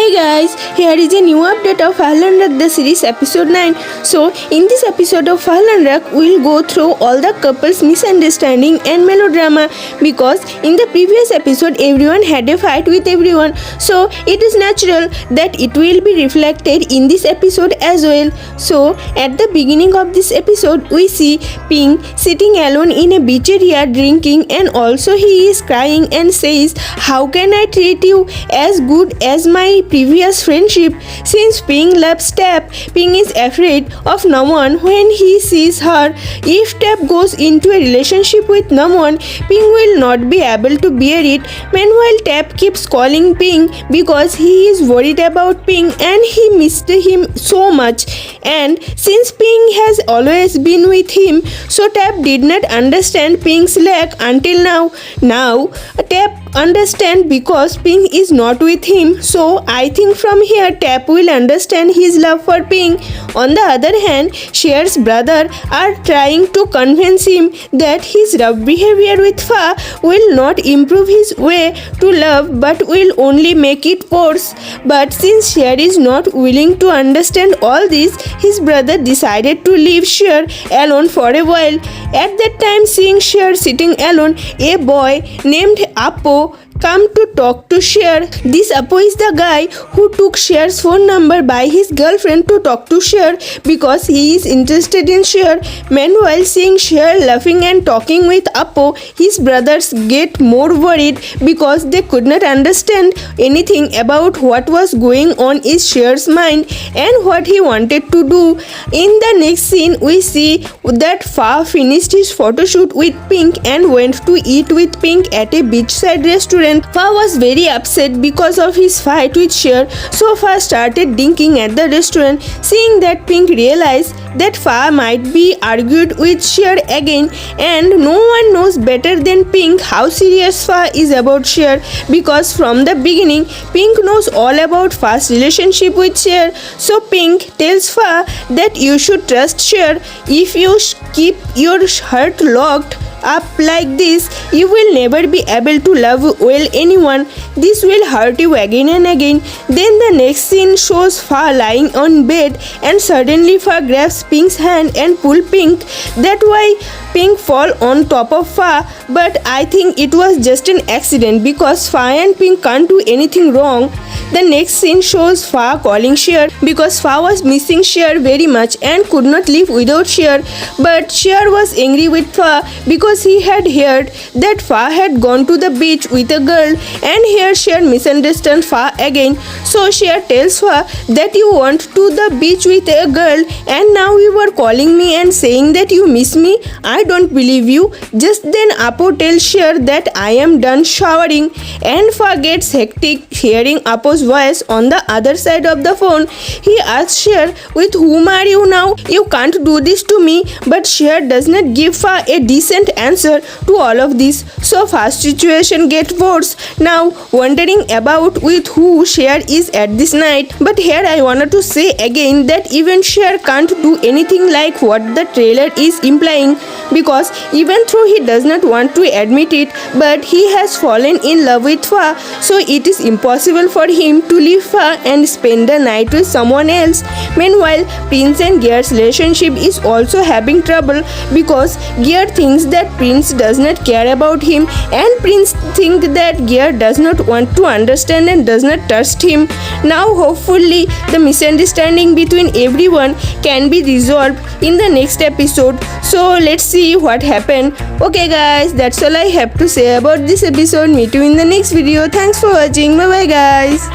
Hey guys, here is a new update of Fahlanruk the series episode 9. So, in this episode of Fahlanruk, we'll go through all the couples' misunderstanding and melodrama because in the previous episode everyone had a fight with everyone. So, it is natural that it will be reflected in this episode as well. So, at the beginning of this episode, we see Pink sitting alone in a beach area drinking, and also he is crying and says, "How can I treat you as good as my previous friendship?" Since Pink loves Tap, Pink is afraid of Namon when he sees her. If Tap goes into a relationship with Namon, Pink will not be able to bear it. Meanwhile, Tap keeps calling Pink because he is worried about Pink and he missed him so much. And since Pink has always been with him, so Tap did not understand Pink's lack until now. Now, Tap understand because Pink is not with him. So I think from here Tap will understand his love for Pink. On the other hand, Cher's brother are trying to convince him that his rough behavior with Fa will not improve his way to love but will only make it worse. But since Cher is not willing to understand all this, his brother decided to leave Cher alone for a while. At that time, seeing Cher sitting alone, a boy named Apo come to talk to Cher. This Apo is the guy who took Cher's phone number by his girlfriend to talk to Cher because he is interested in Cher. Meanwhile, seeing Cher laughing and talking with Apo, his brothers get more worried because they could not understand anything about what was going on in Cher's mind and what he wanted to do. In the next scene, we see that Fa finished his photo shoot with Pink and went to eat with Pink at a beachside restaurant. Fa was very upset because of his fight with Cher, so Fa started drinking at the restaurant. Seeing that, Pink realized that Fa might be argued with Cher again, and no one knows better than Pink how serious Fa is about Cher because from the beginning, Pink knows all about Fa's relationship with Cher. So Pink tells Fa that you should trust Cher. If you keep your heart locked up like this, you will never be able to love well anyone. This will hurt you again and again. Then the next scene shows Fa lying on bed, and suddenly Fa grabs Pink's hand and pull Pink. That why Pink fall on top of Fa, but I think it was just an accident because Fa and Pink can't do anything wrong. The next scene shows Fa calling Cher because Fa was missing Cher very much and could not live without Cher. But Cher was angry with Fa because he had heard that Fa had gone to the beach with a girl, and here Cher misunderstands Fa again. So Cher tells Fa that you went to the beach with a girl and now you were calling me and saying that you miss me. I don't believe you. Just then Apo tells Cher that I am done showering, and Fa gets hectic hearing Apo's voice on the other side of the phone. He asks Cher, "With whom are you now? You can't do this to me." But Cher does not give Fa a decent answer to all of this. So Fa's situation gets worse. Now wondering about with who Cher is at this night. But here I wanted to say again that even Cher can't do anything like what the trailer is implying, because even though he does not want to admit it, but he has fallen in love with Fa, so it is impossible for him to leave Fa and spend the night with someone else. Meanwhile, Prince and Gear's relationship is also having trouble because Gear thinks that Prince does not care about him, and Prince thinks that Gear does not want to understand and does not trust him. Now hopefully the misunderstanding between everyone can be resolved in the next episode. So let's see what happened. Okay guys, that's all I have to say about this episode. Meet you in the next video. Thanks for watching. Bye bye guys.